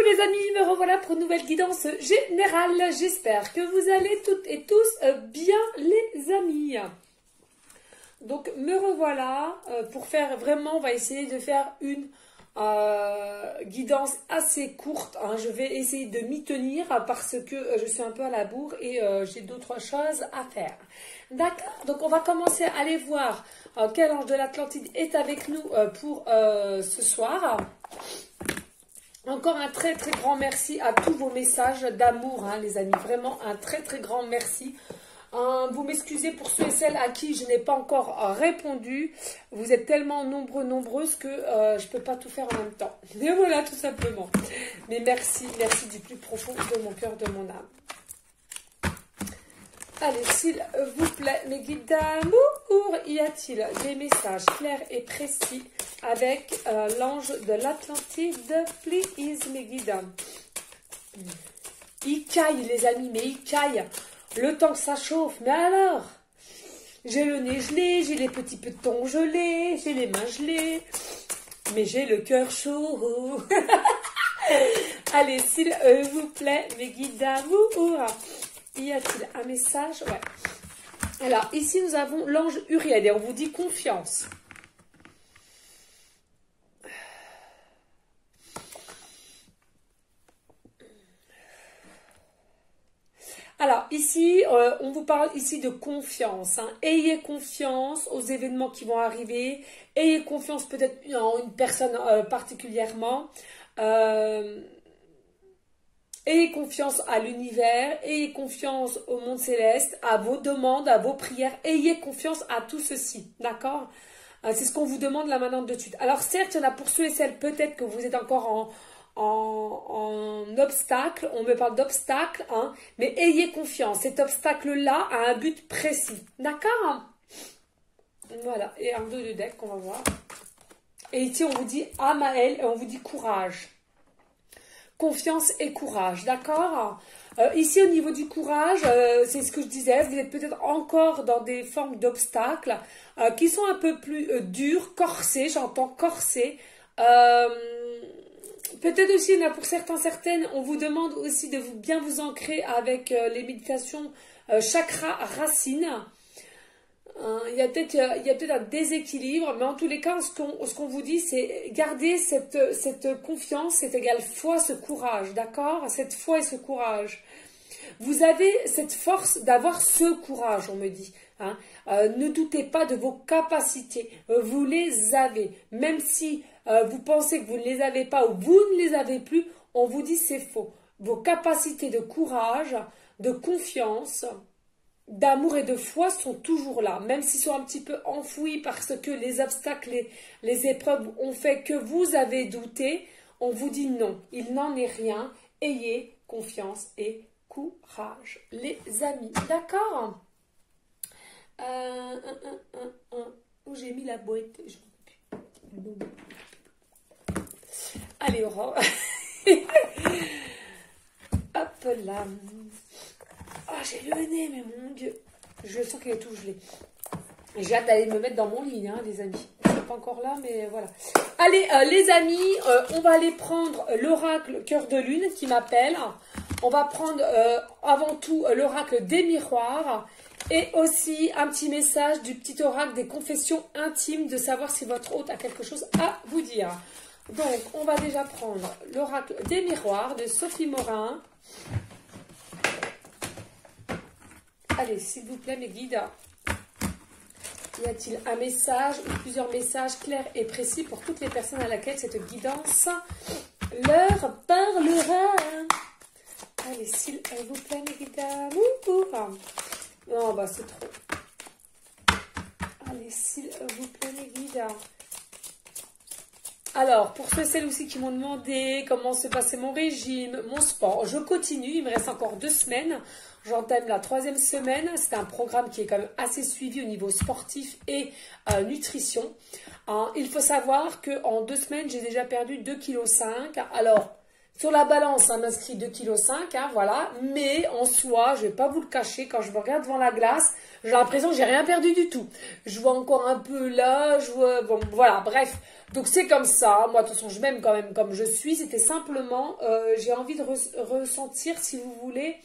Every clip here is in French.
les amis, me revoilà pour une nouvelle guidance générale. J'espère que vous allez toutes et tous bien les amis. Donc me revoilà pour faire vraiment, on va essayer de faire une guidance assez courte. Je vais essayer de m'y tenir parce que je suis un peu à la bourre et j'ai d'autres choses à faire. D'accord, donc on va commencer à aller voir quel ange de l'Atlantide est avec nous pour ce soir. Encore un très très grand merci à tous vos messages d'amour, les amis. Vraiment un très très grand merci. Vous m'excusez pour ceux et celles à qui je n'ai pas encore répondu. Vous êtes tellement nombreuses que je ne peux pas tout faire en même temps. Et voilà, tout simplement. Mais merci, merci du plus profond de mon cœur, de mon âme. Allez, s'il vous plaît, mes guides d'amour, y a-t-il des messages clairs et précis avec l'ange de l'Atlantide? Please, mes guides. Il caille, les amis, mais il caille. Le temps que ça chauffe, mais alors, j'ai le nez gelé, j'ai les petits petons gelés, j'ai les mains gelées, mais j'ai le cœur chaud. Allez, s'il vous plaît, mes guides d'amour. Y a-t-il un message? Ouais. Alors, ici, nous avons l'ange Uriel et on vous dit confiance. Alors, ici, on vous parle ici de confiance. Ayez confiance aux événements qui vont arriver. Ayez confiance peut-être en une personne particulièrement. Ayez confiance à l'univers, ayez confiance au monde céleste, à vos demandes, à vos prières. Ayez confiance à tout ceci, d'accord? C'est ce qu'on vous demande là maintenant de suite. Alors certes, il y en a pour ceux et celles, peut-être que vous êtes encore en obstacle, on me parle d'obstacle, mais ayez confiance. Cet obstacle-là a un but précis, d'accord? Voilà, et un dos de deck qu'on va voir. Et ici, on vous dit Amael et on vous dit courage. Confiance et courage, d'accord? Ici, au niveau du courage, c'est ce que je disais, vous êtes peut-être encore dans des formes d'obstacles qui sont un peu plus durs, corsés, j'entends corsés. Peut-être aussi, il y en a pour certaines, on vous demande aussi de bien vous ancrer avec les méditations chakra racine. Il y a peut-être un déséquilibre, mais en tous les cas, ce qu'on vous dit, c'est garder cette confiance, c'est égal foi, ce courage, d'accord? Cette foi et ce courage. Vous avez cette force d'avoir ce courage, on me dit. Ne doutez pas de vos capacités, vous les avez. Même si vous pensez que vous ne les avez pas ou vous ne les avez plus, on vous dit c'est faux. Vos capacités de courage, de confiance, d'amour et de foi sont toujours là, même s'ils sont un petit peu enfouis parce que les obstacles, les épreuves ont fait que vous avez douté. On vous dit non, il n'en est rien. Ayez confiance et courage, les amis. D'accord? Où j'ai mis la boîte? Allez, Aurore. Hop là. Ah, j'ai le nez, mais mon Dieu. Je sens qu'il est tout gelé. J'ai hâte d'aller me mettre dans mon lit, les amis. Je ne suis pas encore là, mais voilà. Allez, les amis, on va aller prendre l'oracle Cœur de Lune qui m'appelle. On va prendre avant tout l'oracle des miroirs. Et aussi un petit message du petit oracle des confessions intimes, de savoir si votre hôte a quelque chose à vous dire. Donc, on va déjà prendre l'oracle des miroirs de Sophie Morin. Allez, s'il vous plaît, mes guides, y a-t-il un message ou plusieurs messages clairs et précis pour toutes les personnes à laquelle cette guidance leur parlera? Allez, s'il vous plaît, mes guides d'amour. Non, bah c'est trop. Allez, s'il vous plaît, mes guides. Alors, pour ceux et celles aussi qui m'ont demandé comment se passait mon régime, mon sport, je continue, il me reste encore 2 semaines. J'entame la 3e semaine. C'est un programme qui est quand même assez suivi au niveau sportif et nutrition. Il faut savoir qu'en 2 semaines, j'ai déjà perdu 2,5 kg. Alors, Sur la balance, ça m'inscrit 2,5 kg, hein, voilà. Mais en soi, je vais pas vous le cacher, quand je me regarde devant la glace, j'ai l'impression que j'ai rien perdu du tout. Je vois encore un peu là, je vois... Bon, voilà, bref. Donc c'est comme ça. Moi, de toute façon, je m'aime quand même comme je suis. C'était simplement, j'ai envie de ressentir, si vous voulez,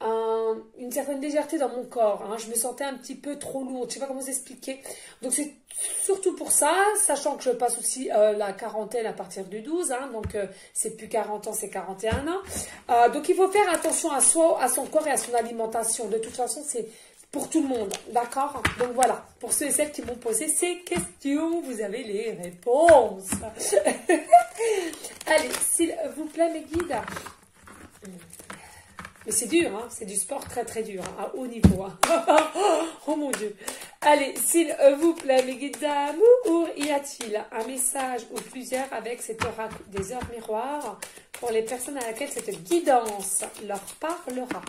une certaine légèreté dans mon corps. Hein. Je me sentais un petit peu trop lourde. Je sais pas comment vous expliquer. Donc c'est surtout pour ça, sachant que je passe aussi la quarantaine à partir du 12. Hein, donc c'est plus 40 ans, c'est 41 ans. Donc il faut faire attention à soi, à son corps et à son alimentation. De toute façon, c'est pour tout le monde. D'accord? Donc voilà. Pour ceux et celles qui m'ont posé ces questions, vous avez les réponses. Allez, s'il vous plaît, mes guides. Mais c'est dur, hein, c'est du sport très très dur, hein, à haut niveau. Hein. Oh mon Dieu. Allez, s'il vous plaît, mes guides d'amour, y a-t-il un message ou plusieurs avec cet oracle des heures miroirs pour les personnes à laquelle cette guidance leur parlera?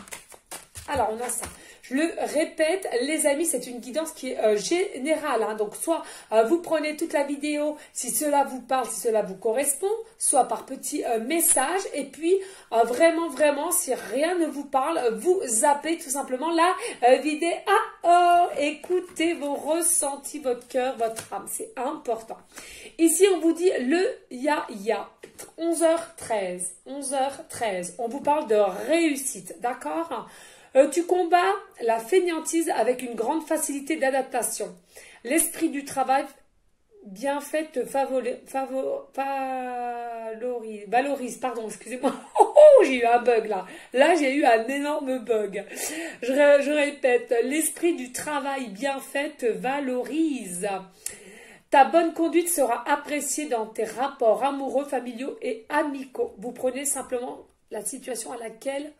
Alors, on a ça. Je le répète, les amis, c'est une guidance qui est générale. Hein. Donc, soit vous prenez toute la vidéo si cela vous parle, si cela vous correspond, soit par petits messages. Et puis, vraiment, si rien ne vous parle, vous zappez tout simplement la vidéo. Écoutez vos ressentis, votre cœur, votre âme. C'est important. Ici, on vous dit le ya. 11h13. 11h13. On vous parle de réussite. D'accord ? Tu combats la fainéantise avec une grande facilité d'adaptation. L'esprit du travail bien fait te valorise. Pardon, excusez-moi. J'ai eu un bug là. Là, j'ai eu un énorme bug. Je répète, l'esprit du travail bien fait te valorise. Ta bonne conduite sera appréciée dans tes rapports amoureux, familiaux et amicaux. Vous prenez simplement la situation à laquelle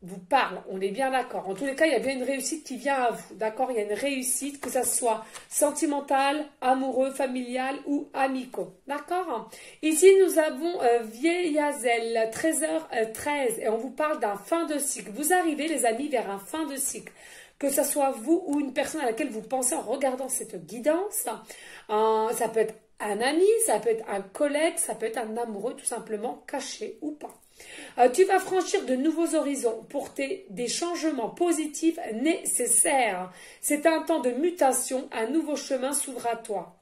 vous parle, on est bien d'accord. En tous les cas, il y a bien une réussite qui vient à vous, d'accord? Il y a une réussite, que ça soit sentimentale, amoureux, familial ou amicaux, d'accord? Ici, nous avons Vieillasel, 13h13, et on vous parle d'un fin de cycle. Vous arrivez, les amis, vers un fin de cycle. Que ce soit vous ou une personne à laquelle vous pensez en regardant cette guidance, ça peut être un ami, ça peut être un collègue, ça peut être un amoureux tout simplement, caché ou pas. Tu vas franchir de nouveaux horizons pour des changements positifs nécessaires. C'est un temps de mutation, un nouveau chemin s'ouvre à toi.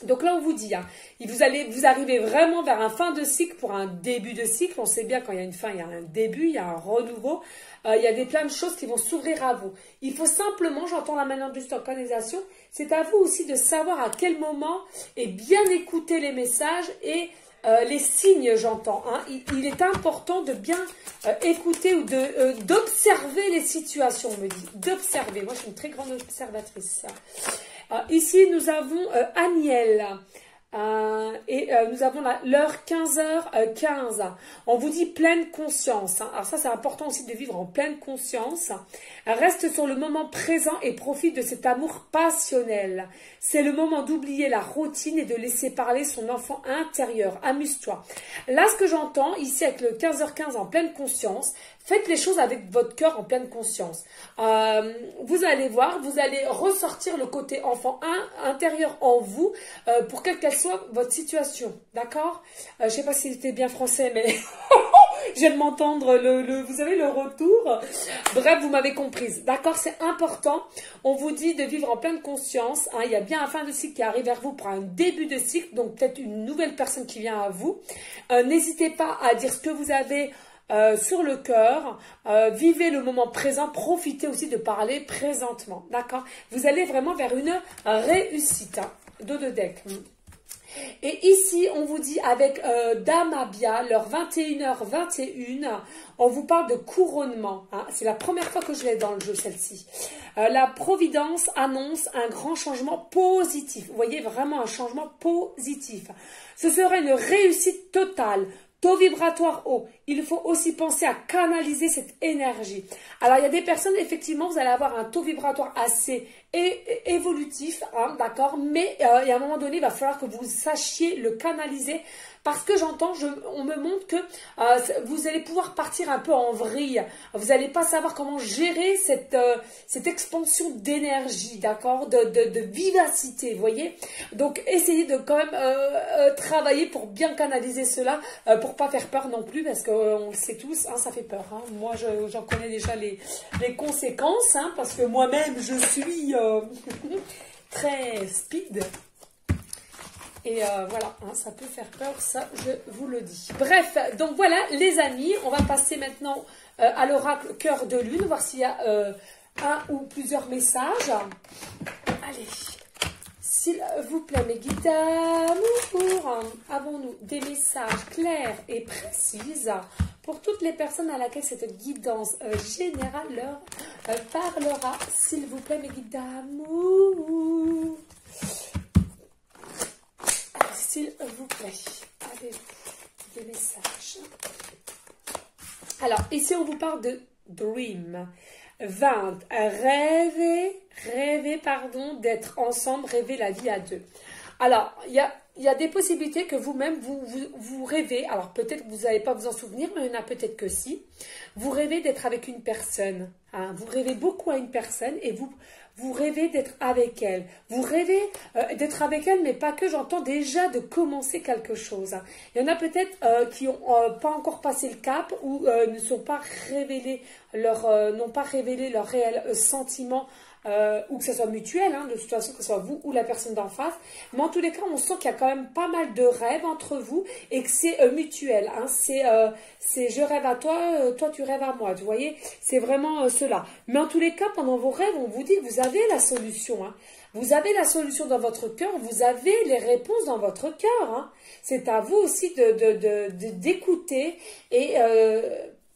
Donc là, on vous dit, hein, vous arrivez vraiment vers un fin de cycle pour un début de cycle. On sait bien quand il y a une fin, il y a un début, il y a un renouveau. Il y a plein de choses qui vont s'ouvrir à vous. Il faut simplement, j'entends la manière de organisation, c'est à vous aussi de savoir à quel moment et bien écouter les messages et les signes, j'entends. Hein. Il est important de bien écouter ou d'observer les situations, on me dit. D'observer. Moi, je suis une très grande observatrice. Ici, nous avons Aniel. Nous avons l'heure 15h15. On vous dit pleine conscience. Hein. Alors ça, c'est important aussi de vivre en pleine conscience. Reste sur le moment présent et profite de cet amour passionnel. C'est le moment d'oublier la routine et de laisser parler son enfant intérieur. Amuse-toi. Là, ce que j'entends ici avec le 15h15 en pleine conscience, faites les choses avec votre cœur en pleine conscience. Vous allez voir, vous allez ressortir le côté enfant intérieur en vous pour quelle qu'elle soit votre situation. D'accord? Je ne sais pas si c'était bien français, mais j'aime m'entendre vous savez, le retour. Bref, vous m'avez comprise. D'accord? C'est important. On vous dit de vivre en pleine conscience. Hein. Il y a bien un fin de cycle qui arrive vers vous pour un début de cycle. Donc, peut-être une nouvelle personne qui vient à vous. N'hésitez pas à dire ce que vous avez sur le cœur, vivez le moment présent, profitez aussi de parler présentement, d'accord? Vous allez vraiment vers une réussite, hein, dos de deck. Et ici, on vous dit avec Dame Abia, l'heure 21h21, on vous parle de couronnement. Hein. C'est la première fois que je l'ai dans le jeu, celle-ci. La Providence annonce un grand changement positif. Vous voyez, vraiment un changement positif. Ce serait une réussite totale. Taux vibratoire haut. Il faut aussi penser à canaliser cette énergie. Alors, il y a des personnes, effectivement, vous allez avoir un taux vibratoire assez évolutif, hein, d'accord? Mais il y a un moment donné, il va falloir que vous sachiez le canaliser parce que j'entends, on me montre que vous allez pouvoir partir un peu en vrille. Vous n'allez pas savoir comment gérer cette expansion d'énergie, d'accord, de vivacité, vous voyez. Donc, essayez de quand même travailler pour bien canaliser cela, pour pas faire peur non plus, parce qu'on le sait tous, hein, ça fait peur. Hein. Moi, j'en connais déjà les conséquences, hein, parce que moi-même, je suis très speed. Et voilà, hein, ça peut faire peur, ça, je vous le dis. Bref, donc voilà, les amis, on va passer maintenant à l'oracle cœur de lune, voir s'il y a un ou plusieurs messages. Allez, s'il vous plaît, mes guides d'amour, avons-nous des messages clairs et précis pour toutes les personnes à laquelle cette guidance générale leur parlera, s'il vous plaît, mes guides d'amour. S'il vous plaît, avez-vous des messages? Alors, ici, on vous parle de dream. 20. Rêver, pardon, d'être ensemble, rêver la vie à deux. Alors, il y a des possibilités que vous-même, vous rêvez. Alors, peut-être que vous n'allez pas vous en souvenir, mais il y en a peut-être que si. Vous rêvez d'être avec une personne. Hein, vous rêvez beaucoup à une personne et vous rêvez d'être avec elle. Vous rêvez d'être avec elle, mais pas que, j'entends déjà de commencer quelque chose. Hein. Il y en a peut-être qui n'ont pas encore passé le cap ou ne sont pas révélés n'ont pas révélé leurs réels sentiments, ou que ce soit mutuel, hein, de toute façon, que ce soit vous ou la personne d'en face. Mais en tous les cas, on sent qu'il y a quand même pas mal de rêves entre vous et que c'est mutuel. Hein. C'est je rêve à toi, toi tu rêves à moi. Vous voyez, c'est vraiment cela. Mais en tous les cas, pendant vos rêves, on vous dit que vous avez la solution. Hein. Vous avez la solution dans votre cœur, vous avez les réponses dans votre cœur. Hein. C'est à vous aussi d'écouter et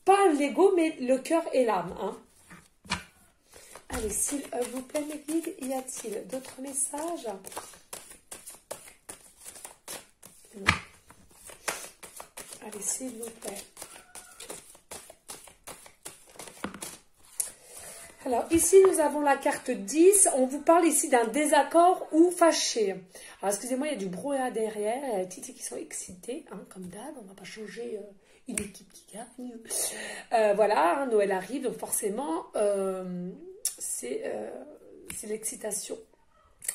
pas l'ego, mais le cœur et l'âme. Hein. Allez, s'il vous plaît, mes guides, y a-t-il d'autres messages? Allez, s'il vous plaît. Alors, ici, nous avons la carte 10. On vous parle ici d'un désaccord ou fâché. Alors, excusez-moi, il y a du brouhaha derrière. Il y a les Titi qui sont excités, hein, comme d'hab. On ne va pas changer une équipe qui gagne. Voilà, hein, Noël arrive, donc forcément... c'est l'excitation.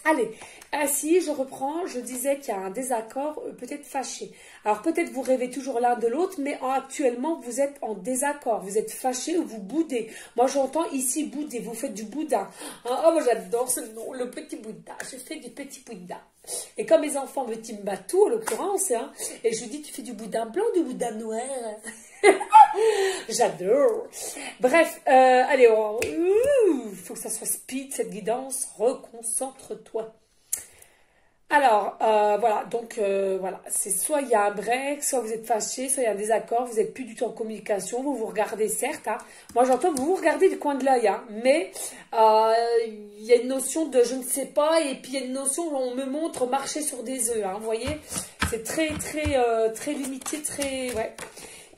Allez, ainsi, je reprends, je disais qu'il y a un désaccord, peut-être fâché. Alors, peut-être vous rêvez toujours l'un de l'autre, mais actuellement, vous êtes en désaccord, vous êtes fâché ou vous boudez. Moi, j'entends ici bouder, vous faites du boudin. Hein, oh, moi, j'adore ce nom, le petit boudin. Je fais du petit boudin. Et comme mes enfants me disent tout, en l'occurrence, hein, et je dis, tu fais du boudin blanc, du boudin noir. J'adore. Bref, allez, faut que ça soit speed, cette guidance. Reconcentre-toi. Alors, voilà, donc, voilà, c'est soit il y a un break, soit vous êtes fâché, soit il y a un désaccord, vous n'êtes plus du tout en communication, vous vous regardez, certes, hein. Moi j'entends que vous vous regardez du coin de l'œil, hein, mais il y a une notion de je ne sais pas, et puis il y a une notion où on me montre marcher sur des œufs, hein, vous voyez, c'est très limité, très, ouais.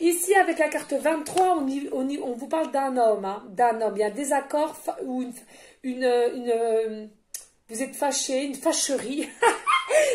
Ici, avec la carte 23, on vous parle d'un homme, hein, d'un homme. Il y a un désaccord ou vous êtes fâché, une fâcherie.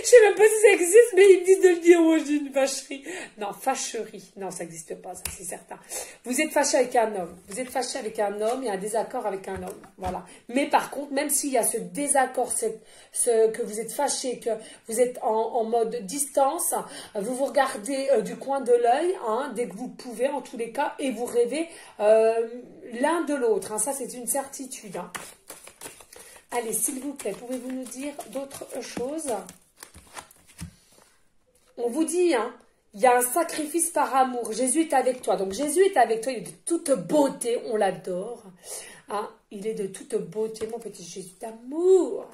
Je sais même pas si ça existe, mais ils me disent de le dire. Moi, je dis une fâcherie. Non, fâcherie. Non, ça n'existe pas, ça c'est certain. Vous êtes fâché avec un homme. Vous êtes fâché avec un homme, il y a un désaccord avec un homme. Voilà. Mais par contre, même s'il y a ce désaccord, que vous êtes fâché, que vous êtes en mode distance, vous vous regardez du coin de l'œil, hein, dès que vous pouvez, en tous les cas, et vous rêvez l'un de l'autre. Hein. Ça, c'est une certitude. Hein. Allez, s'il vous plaît, pouvez-vous nous dire d'autres choses? On vous dit, hein, il y a un sacrifice par amour. Jésus est avec toi. Donc, Jésus est avec toi. Il est de toute beauté. On l'adore. Hein, il est de toute beauté, mon petit Jésus d'amour.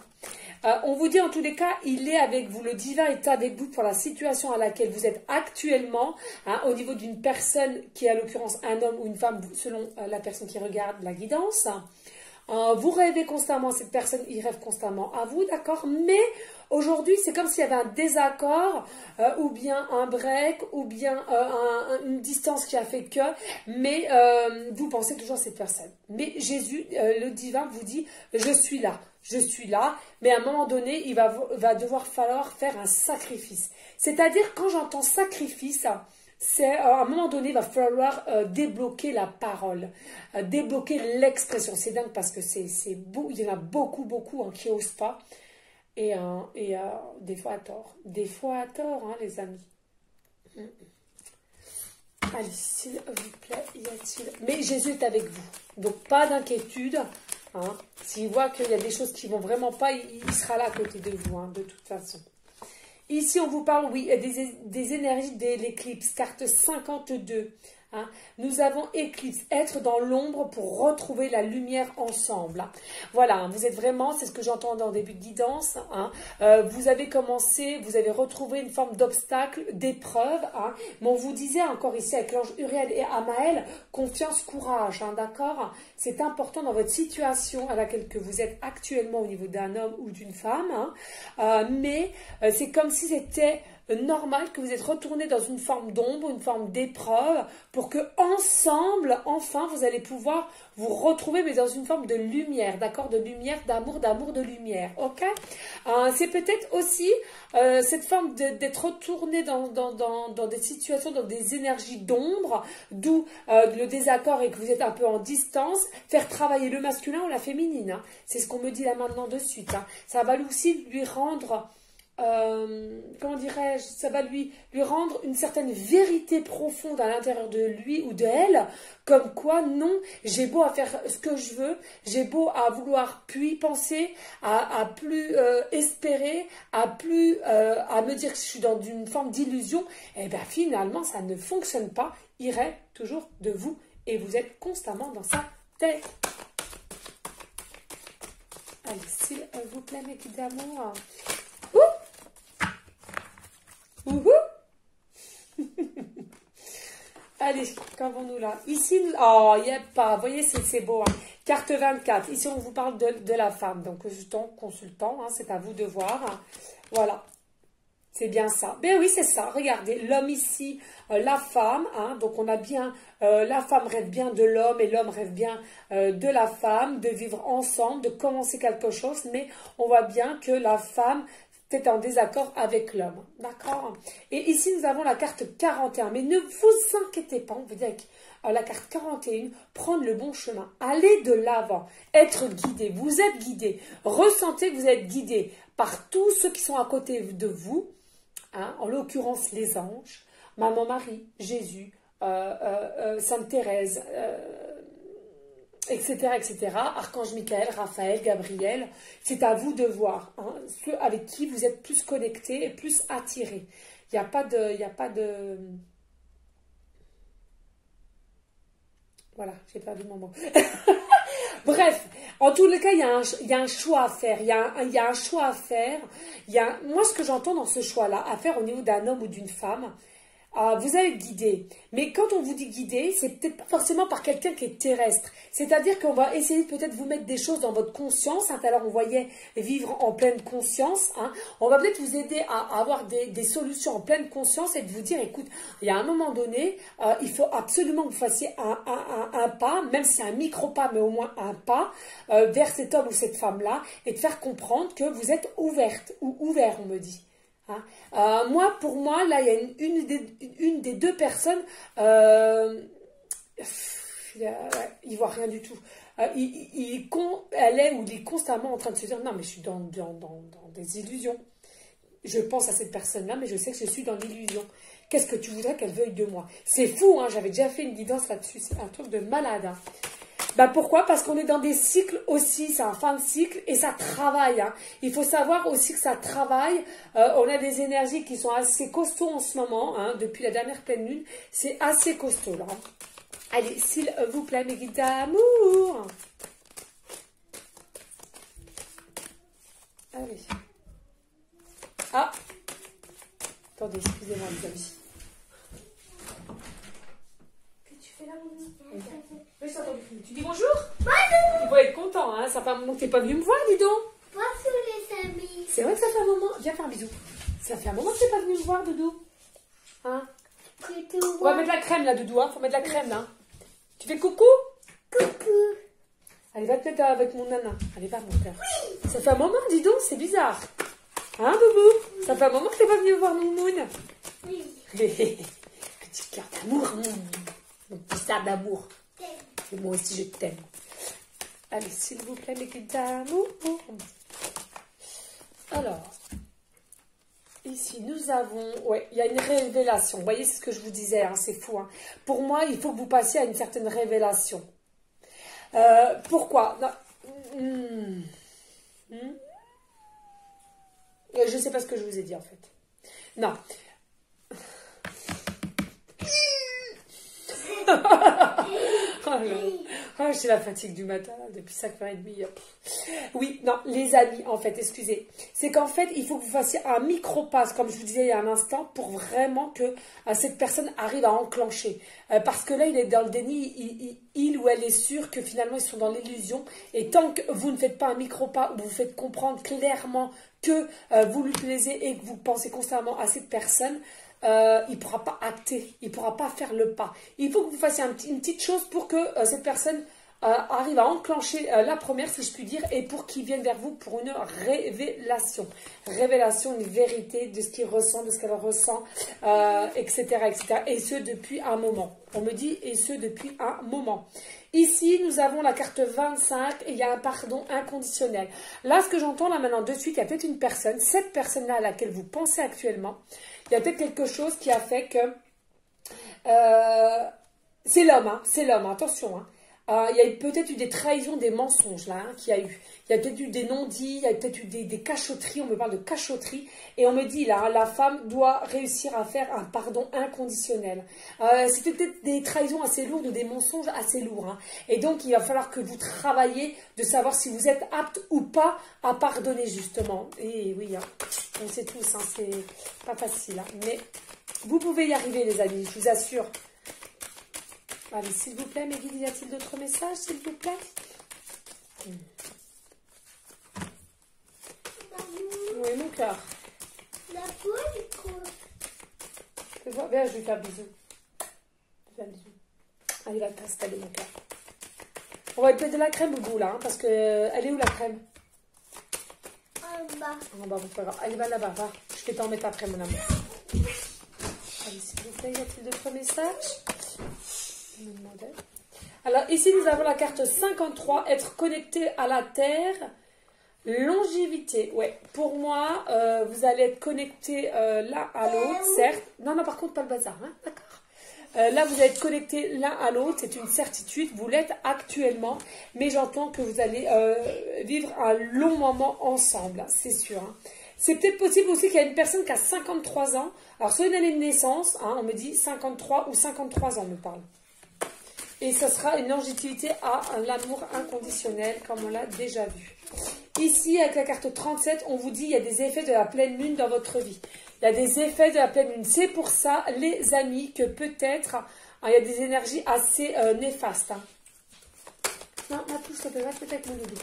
On vous dit, en tous les cas, il est avec vous. Le divin est avec vous pour la situation à laquelle vous êtes actuellement. Hein, au niveau d'une personne qui est, à l'occurrence, un homme ou une femme, selon la personne qui regarde la guidance. Vous rêvez constamment, cette personne, il rêve constamment à vous, d'accord? Mais aujourd'hui, c'est comme s'il y avait un désaccord, ou bien un break, ou bien une distance qui a fait que, mais vous pensez toujours à cette personne. Mais Jésus, le divin, vous dit, je suis là, mais à un moment donné, il va devoir falloir faire un sacrifice. C'est-à-dire, quand j'entends sacrifice, c'est à un moment donné, il va falloir débloquer la parole, débloquer l'expression. C'est dingue parce que il y en a beaucoup hein, qui n'osent pas. Et des fois à tort. Des fois à tort, hein, les amis. Allez, s'il vous plaît, y a-t-il... Mais Jésus est avec vous. Donc, pas d'inquiétude. Hein. S'il voit qu'il y a des choses qui vont vraiment pas, il sera là à côté de vous, hein, de toute façon. Ici, on vous parle, oui, des énergies de l'éclipse, carte 52. Hein. Nous avons éclipse, être dans l'ombre pour retrouver la lumière ensemble. Hein. Voilà, hein, vous êtes vraiment, c'est ce que j'entends dans le début de guidance. Hein. Vous avez commencé, vous avez retrouvé une forme d'obstacle, d'épreuve. Hein. Mais on vous disait encore ici avec l'ange Uriel et Amaël, confiance, courage, hein, d'accord? C'est important dans votre situation à laquelle que vous êtes actuellement au niveau d'un homme ou d'une femme. Hein. Mais c'est comme si c'était normal que vous êtes retourné dans une forme d'ombre, une forme d'épreuve, pour que ensemble, enfin, vous allez pouvoir vous retrouver, mais dans une forme de lumière, d'accord, de lumière, d'amour, de lumière, ok? C'est peut-être aussi cette forme d'être retourné dans des situations, dans des énergies d'ombre, d'où le désaccord et que vous êtes un peu en distance, faire travailler le masculin ou la féminine, hein. C'est ce qu'on me dit là maintenant de suite, hein. Ça va aussi lui rendre... comment dirais-je, ça va lui rendre une certaine vérité profonde à l'intérieur de lui ou de elle, comme quoi, non, j'ai beau à faire ce que je veux, j'ai beau à vouloir plus y penser, à plus espérer, à me dire que je suis dans une forme d'illusion, et bien finalement, ça ne fonctionne pas, il rêve toujours de vous, et vous êtes constamment dans sa tête. Allez, s'il vous plaît, mes petits amours. Allez, qu'avons-nous là? Ici, oh, il n'y a pas, vous voyez, c'est beau. Hein. Carte 24, ici on vous parle de la femme. Donc, consultant, hein, c'est à vous de voir. Hein. Voilà, c'est bien ça. Ben oui, c'est ça, regardez, l'homme ici, la femme. Hein, donc, on a bien, la femme rêve bien de l'homme et l'homme rêve bien de la femme, de vivre ensemble, de commencer quelque chose. Mais on voit bien que la femme... c'est en désaccord avec l'homme, d'accord? Et ici, nous avons la carte 41. Mais ne vous inquiétez pas, on vous dit avec la carte 41, prendre le bon chemin, aller de l'avant, être guidé. Vous êtes guidé. Ressentez que vous êtes guidé par tous ceux qui sont à côté de vous, hein, en l'occurrence les anges, Maman Marie, Jésus, Sainte Thérèse, etc., etc., Archange Michael, Raphaël, Gabriel, c'est à vous de voir, hein, ceux avec qui vous êtes plus connectés et plus attirés. Il n'y a pas de... Voilà, j'ai perdu mon mot. Bref, en tous les cas, il y a un choix à faire. Il y a un choix à faire. Moi, ce que j'entends dans ce choix-là, à faire au niveau d'un homme ou d'une femme, vous allez être guidé. Mais quand on vous dit guidé, c'est peut-être pas forcément par quelqu'un qui est terrestre. C'est-à-dire qu'on va essayer peut-être vous mettre des choses dans votre conscience. Hein, tout à l'heure, on voyait vivre en pleine conscience. Hein. On va peut-être vous aider à avoir des solutions en pleine conscience et de vous dire, écoute, il y a un moment donné, il faut absolument que vous fassiez un pas, même si c'est un micro-pas, mais au moins un pas, vers cet homme ou cette femme-là, et de faire comprendre que vous êtes ouverte ou ouvert, on me dit. Hein. Pour moi, là, il y a une des deux personnes, il voit rien du tout. Elle est ou il est constamment en train de se dire, non, mais je suis dans des illusions. Je pense à cette personne-là, mais je sais que je suis dans l'illusion. Qu'est-ce que tu voudrais qu'elle veuille de moi? C'est fou, hein, j'avais déjà fait une guidance là-dessus. C'est un truc de malade. Hein. Bah pourquoi? Parce qu'on est dans des cycles aussi, c'est un fin de cycle et ça travaille. Hein. Il faut savoir aussi que ça travaille. On a des énergies qui sont assez costauds en ce moment, hein, depuis la dernière pleine lune. C'est assez costaud là. Allez, s'il vous plaît, mes guides d'amour. Allez. Ah. Attendez, excusez-moi les amis. Qu'est-ce que tu fais là, mon ami? Oui, tu dis bonjour? Bonjour. Ils vont être contents, hein. Ça fait un moment que t'es pas venu me voir, dis donc. Pas tous les amis. C'est vrai que ça fait un moment. Viens faire un bisou. Ça fait un moment que t'es pas venu me voir, Doudou. Hein? On va mettre la crème là, Doudou. Hein. Faut mettre la crème là. Tu fais coucou? Coucou. Allez, va te mettre avec mon nana. Allez, va, mon cœur. Ça fait un moment, dis donc, c'est bizarre. Hein, Boubou? Ça fait un moment que t'es pas venu me voir, Moumoun. Oui. Petit cœur d'amour. Mon petit sable d'amour. Et moi aussi, je t'aime. Allez, s'il vous plaît, mes guides d'amour. Alors, ici, nous avons... Ouais, il y a une révélation. Vous voyez, c'est ce que je vous disais, hein, c'est fou. Hein. Pour moi, il faut que vous passiez à une certaine révélation. Pourquoi? Je ne sais pas ce que je vous ai dit, en fait. Non. Oh, j'ai la fatigue du matin, depuis 5h30. Oui, non, les amis, en fait, excusez. C'est qu'en fait, il faut que vous fassiez un micro-pass, comme je vous disais il y a un instant, pour vraiment que cette personne arrive à enclencher. Parce que là, il est dans le déni, il ou elle est sûr que finalement, ils sont dans l'illusion. Et tant que vous ne faites pas un micro-pas, où vous faites comprendre clairement que vous lui plaisez et que vous pensez constamment à cette personne, il ne pourra pas acter, il ne pourra pas faire le pas. Il faut que vous fassiez une petite chose pour que cette personne arrive à enclencher la première, si je puis dire, et pour qu'il vienne vers vous pour une révélation. Révélation, une vérité de ce qu'il ressent, de ce qu'elle ressent, etc., etc. Et ce, depuis un moment. On me dit, et ce, depuis un moment. Ici, nous avons la carte 25 et il y a un pardon inconditionnel. Là, ce que j'entends là maintenant de suite, il y a peut-être une personne, cette personne-là à laquelle vous pensez actuellement, il y a peut-être quelque chose qui a fait que... c'est l'homme, attention. Hein. Il y a peut-être eu des trahisons, des mensonges là, hein, qu'il y a eu. Il y a peut-être eu des non-dits, il y a peut-être eu des cachotteries, on me parle de cachotteries. Et on me dit là, hein, la femme doit réussir à faire un pardon inconditionnel. C'était peut-être des trahisons assez lourdes ou des mensonges assez lourds. Hein. Et donc, il va falloir que vous travaillez de savoir si vous êtes apte ou pas à pardonner justement. Et oui, hein, on sait tous, hein, c'est pas facile. Hein, mais vous pouvez y arriver les amis, je vous assure. Allez, s'il vous plaît, mes guides, y a-t-il d'autres messages, s'il vous plaît? Oui, mon cœur. La poule est grosse. Tu vois, viens, je vais faire un bisou. Allez, va t'installer, mon cœur. On va mettre de la crème au bout, là, hein, parce que... Elle est où, la crème? En bas. En bas, c'est pas grave. Allez, va là-bas, va. Je vais t'en mettre après, mon amour. Allez, s'il vous plaît, y a-t-il d'autres messages? Alors ici nous avons la carte 53, être connecté à la terre, longévité. Ouais, pour moi vous allez être connecté l'un à l'autre, certes. Non, par contre pas le bazar, hein, d'accord. Là vous allez être connecté l'un à l'autre, c'est une certitude, vous l'êtes actuellement, mais j'entends que vous allez vivre un long moment ensemble, c'est sûr. Hein. C'est peut-être possible aussi qu'il y a une personne qui a 53 ans, alors soit une année de naissance, hein, on me dit 53 ou 53 ans, on me parle. Et ça sera une longévité à l'amour inconditionnel, comme on l'a déjà vu. Ici, avec la carte 37, on vous dit qu'il y a des effets de la pleine lune dans votre vie. Il y a des effets de la pleine lune. C'est pour ça, les amis, que peut-être il y a des énergies assez néfastes. Hein. Non, ma pousse, ça peut pas peut-être avec mon bébé.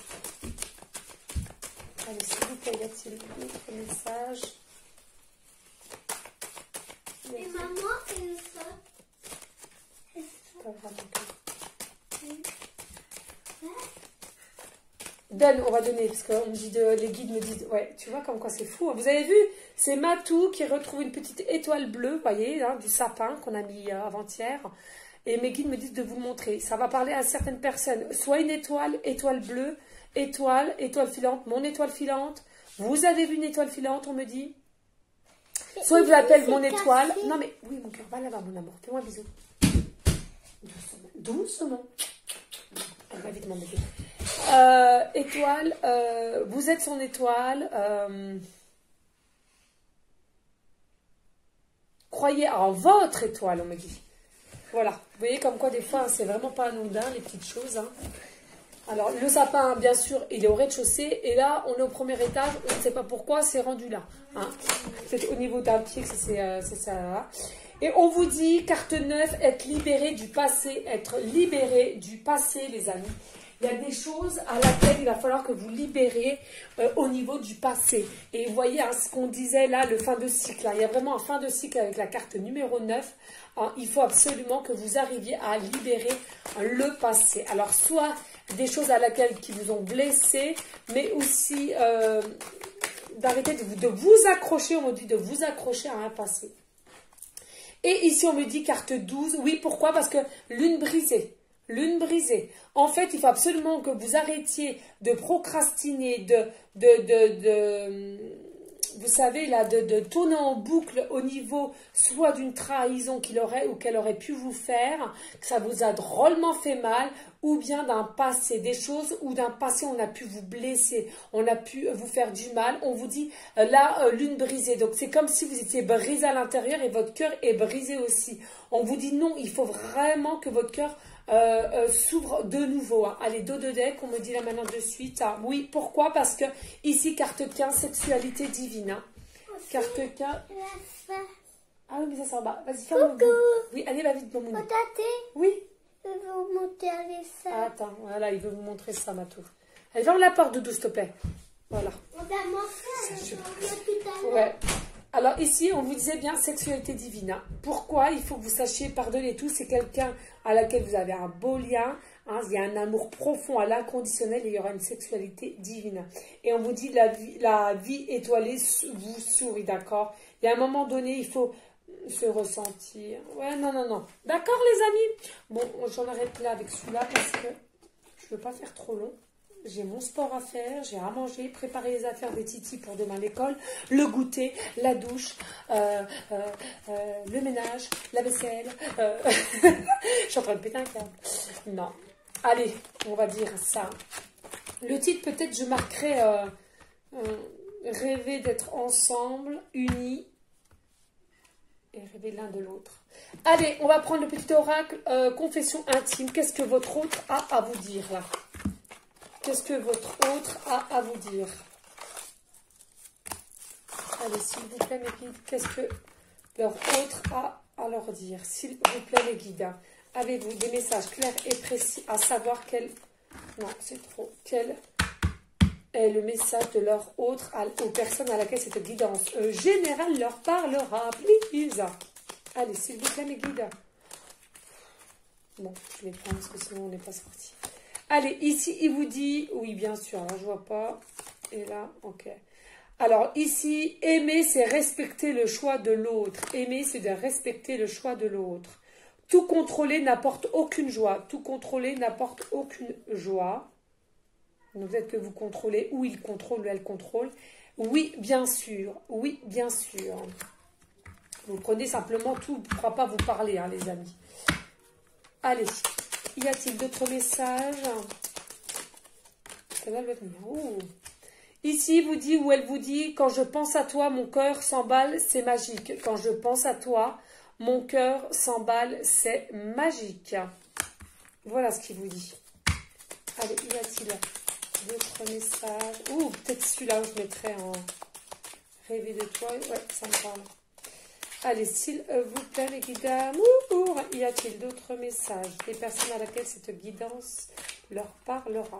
Allez, s'il vous plaît, y a-t-il d'autres messages? Et maman, elle ça. Donne, on va donner, parce que les guides me disent, ouais, tu vois comme quoi c'est fou. Hein. Vous avez vu, c'est Matou qui retrouve une petite étoile bleue, vous voyez, hein, du sapin qu'on a mis avant-hier. Et mes guides me disent de vous le montrer. Ça va parler à certaines personnes. Soit une étoile, étoile bleue, étoile filante, mon étoile filante. Vous avez vu une étoile filante, on me dit. Soit il vous appelle mon étoile. Non mais, oui mon cœur, va là-bas mon amour, fais-moi un bisou. Doucement. Elle va vite m'en bébé. Étoile, vous êtes son étoile. Croyez en votre étoile, on me dit. Voilà. Vous voyez comme quoi des fois, c'est vraiment pas anodin, les petites choses. Hein. Alors, le sapin, bien sûr, il est au rez-de-chaussée. Et là, on est au premier étage. On ne sait pas pourquoi, c'est rendu là. Hein. C'est au niveau d'un pied que c'est ça. Là. Et on vous dit, carte 9, être libéré du passé. Être libéré du passé, les amis. Il y a des choses à laquelle il va falloir que vous libérez au niveau du passé. Et vous voyez hein, ce qu'on disait là, le fin de cycle. Hein. Il y a vraiment un fin de cycle avec la carte numéro 9. Hein. Il faut absolument que vous arriviez à libérer le passé. Alors, soit des choses à laquelle qui vous ont blessé, mais aussi d'arrêter de vous accrocher, on me dit de vous accrocher à un passé. Et ici, on me dit carte 12. Oui, pourquoi? Parce que lune brisée. Lune brisée. En fait, il faut absolument que vous arrêtiez de procrastiner, vous savez, là, de tourner en boucle au niveau soit d'une trahison qu'il aurait ou qu'elle aurait pu vous faire, que ça vous a drôlement fait mal, ou bien d'un passé, des choses où d'un passé on a pu vous blesser, on a pu vous faire du mal. On vous dit, là, lune brisée. Donc, c'est comme si vous étiez brisé à l'intérieur et votre cœur est brisé aussi. On vous dit non, il faut vraiment que votre cœur s'ouvre de nouveau. Hein. Allez, dos de deck, on me dit là maintenant de suite. Ah, oui, pourquoi? Parce que ici, carte 15, sexualité divine. Hein. Carte 15. Ah oui, mais ça s'en va. Vas-y, ferme le. Oui, allez, va vite, mon mouni. Oui. Je vais vous montrer ça. Ah, attends, voilà, il veut vous montrer ça, Matou. Allez, ferme la porte, Doudou, s'il te plaît. Voilà. On va montrer tout à l'heure. Ouais. Alors ici, on vous disait bien sexualité divine. Hein. Pourquoi? Il faut que vous sachiez pardonner tout. C'est quelqu'un à laquelle vous avez un beau lien. Hein. Il y a un amour profond à l'inconditionnel et il y aura une sexualité divine. Et on vous dit la vie étoilée vous sourit, d'accord? Il y a un moment donné, il faut se ressentir. Ouais, non, non, non. D'accord, les amis? Bon, j'en arrête là avec celui-là parce que je ne veux pas faire trop long. J'ai mon sport à faire, j'ai à manger, préparer les affaires des titis pour demain à l'école, le goûter, la douche, le ménage, la vaisselle. Je suis en train de péter un câble. Non. Allez, on va dire ça. Le titre, peut-être, je marquerai rêver d'être ensemble, unis et rêver l'un de l'autre. Allez, on va prendre le petit oracle, confession intime. Qu'est-ce que votre autre a à vous dire là? Qu'est-ce que votre autre a à vous dire? Allez, s'il vous plaît, mes guides, qu'est-ce que leur autre a à leur dire? S'il vous plaît, les guides, avez-vous des messages clairs et précis à savoir quel... Non, c'est trop. Quel est le message de leur autre aux personnes à laquelle cette guidance générale leur parlera? Please. Allez, s'il vous plaît, mes guides. Bon, je vais prendre parce que sinon on n'est pas sorti. Allez, ici, il vous dit... Oui, bien sûr, alors je vois pas. Et là, ok. Alors, ici, aimer, c'est respecter le choix de l'autre. Aimer, c'est de respecter le choix de l'autre. Tout contrôler n'apporte aucune joie. Tout contrôler n'apporte aucune joie. Donc, peut-être que vous contrôlez, ou il contrôle, ou elle contrôle. Oui, bien sûr. Oui, bien sûr. Vous prenez simplement tout. Il ne pourra pas vous parler, hein, les amis. Allez. Y a-t-il d'autres messages? Ça va venir. Oh. Ici, il vous dit, ou elle vous dit, quand je pense à toi, mon cœur s'emballe, c'est magique. Quand je pense à toi, mon cœur s'emballe, c'est magique. Voilà ce qu'il vous dit. Allez, y a-t-il d'autres messages? Ou peut-être celui-là, je mettrai en rêver de toi. Ouais, ça me parle. Allez, s'il vous plaît, les guides d'amour, y a-t-il d'autres messages des personnes à laquelle cette guidance leur parlera?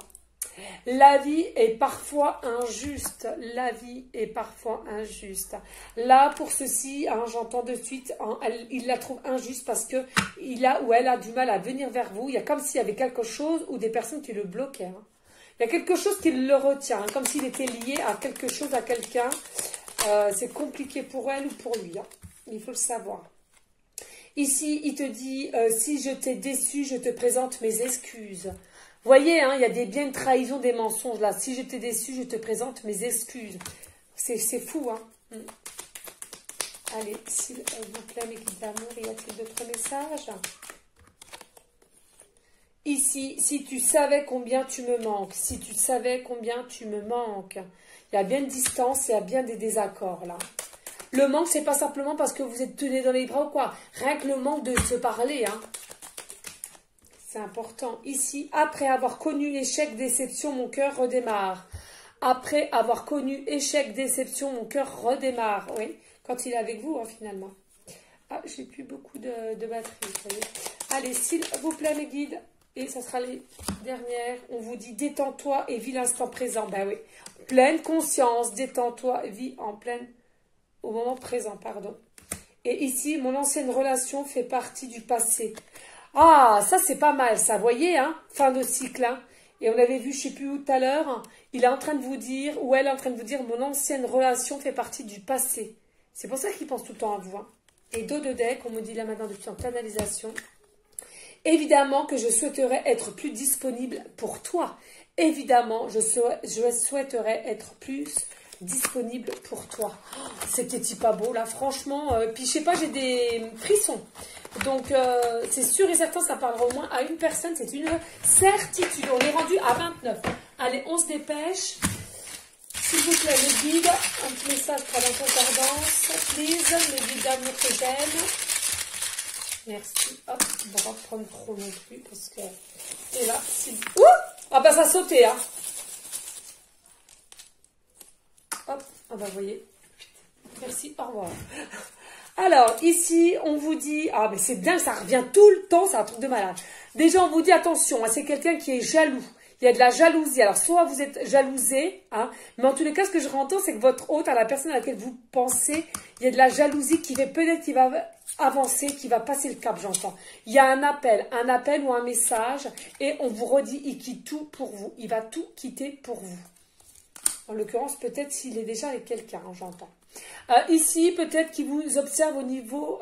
La vie est parfois injuste. La vie est parfois injuste. Là, pour ceci, hein, j'entends de suite, hein, il la trouve injuste parce que il a ou elle a du mal à venir vers vous. Il y a comme s'il y avait quelque chose ou des personnes qui le bloquaient. Hein. Il y a quelque chose qui le retient, hein, comme s'il était lié à quelque chose, à quelqu'un. C'est compliqué pour elle ou pour lui. Hein. Il faut le savoir. Ici, il te dit, si je t'ai déçu, je te présente mes excuses. Vous voyez, hein, il y a bien une trahison des mensonges là. Si je t'ai déçu, je te présente mes excuses. C'est fou, hein. Allez, s'il vous plaît, mes guides d'amour, y a-t-il d'autres messages? Ici, si tu savais combien tu me manques, si tu savais combien tu me manques. Il y a bien une distance, il y a bien des désaccords là. Le manque, c'est pas simplement parce que vous êtes tenus dans les bras ou quoi. Rien que le manque de se parler, hein. C'est important. Ici, après avoir connu échec, déception, mon cœur redémarre. Après avoir connu échec, déception, mon cœur redémarre. Oui, quand il est avec vous, hein, finalement. Ah, j'ai plus beaucoup de batterie, vous voyez. Allez, s'il vous plaît, mes guides, Et ça sera les dernières. On vous dit détends-toi et vis l'instant présent. Ben oui. Pleine conscience, détends-toi et vis en pleine... Au moment présent, pardon. Et ici, mon ancienne relation fait partie du passé. Ah, ça c'est pas mal, ça. Vous voyez, hein, fin de cycle. Hein. Et on avait vu, je sais plus où tout à l'heure, hein, il est en train de vous dire, ou elle est en train de vous dire, mon ancienne relation fait partie du passé. C'est pour ça qu'il pense tout le temps à vous. Hein. Et dos de deck, on me dit là maintenant depuis en canalisation. Évidemment que je souhaiterais être plus disponible pour toi. Évidemment, je souhaiterais être plus disponible pour toi. Oh, c'était pas beau là, franchement. Puis je sais pas, j'ai des frissons. Donc c'est sûr et certain, ça parlera au moins à une personne. C'est une certitude. On est rendu à 29. Allez, on se dépêche. S'il vous plaît, les guides, un petit message pour la concordance. Please, les guides d'amour que j'aime. Merci. Hop, on va pas prendre trop non plus parce que... Et là, si... Ouh, ah bah ça a sauté, hein. Hop, ah bah vous voyez. Merci, au revoir. Alors, ici, on vous dit... Ah, mais c'est bien, ça revient tout le temps, c'est un truc de malade. Déjà, on vous dit, attention, c'est quelqu'un qui est jaloux. Il y a de la jalousie. Alors, soit vous êtes jalousé, hein, mais en tous les cas, ce que je rentends, c'est que votre hôte, à la personne à laquelle vous pensez, il y a de la jalousie qui fait peut-être qu'il va avancer, qui va passer le cap, j'entends. Il y a un appel ou un message, et on vous redit, il quitte tout pour vous. Il va tout quitter pour vous. En l'occurrence, peut-être s'il est déjà avec quelqu'un, hein, j'entends. Ici, peut-être qu'il vous observe au niveau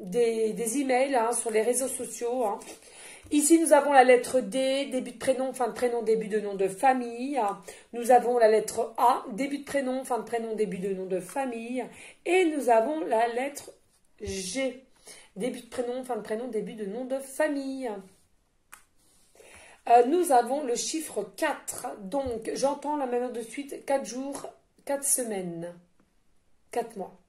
des emails, hein, sur les réseaux sociaux, hein. Ici, nous avons la lettre D, début de prénom, fin de prénom, début de nom de famille. Nous avons la lettre A, début de prénom, fin de prénom, début de nom de famille. Et nous avons la lettre G, début de prénom, fin de prénom, début de nom de famille. Nous avons le chiffre 4. Donc, j'entends la manière de suite 4 jours, 4 semaines, 4 mois.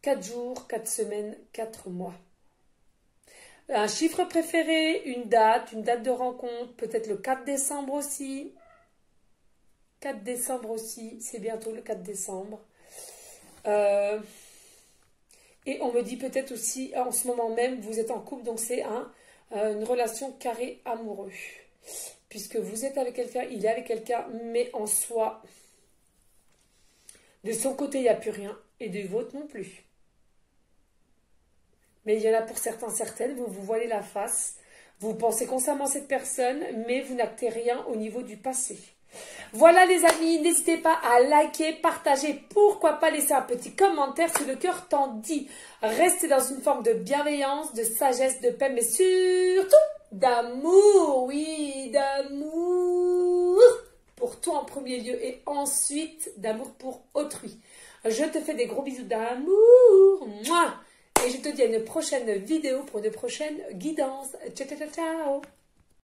4 jours, 4 semaines, 4 mois. Un chiffre préféré, une date de rencontre, peut-être le 4 décembre aussi. 4 décembre aussi, c'est bientôt le 4 décembre. Et on me dit peut-être aussi, en ce moment même, vous êtes en couple, donc c'est une relation carré amoureux. Puisque vous êtes avec quelqu'un, il est avec quelqu'un, mais en soi, de son côté, il n'y a plus rien, et du vôtre non plus. Mais il y en a pour certains, certaines, vous vous voilez la face, vous pensez constamment à cette personne, mais vous n'actez rien au niveau du passé. Voilà les amis, n'hésitez pas à liker, partager, pourquoi pas laisser un petit commentaire si le cœur t'en dit. Restez dans une forme de bienveillance, de sagesse, de paix, mais surtout d'amour, oui, d'amour pour toi en premier lieu et ensuite d'amour pour autrui. Je te fais des gros bisous d'amour, moi. Et je te dis à une prochaine vidéo pour une prochaine guidance. Ciao, ciao, ciao, ciao.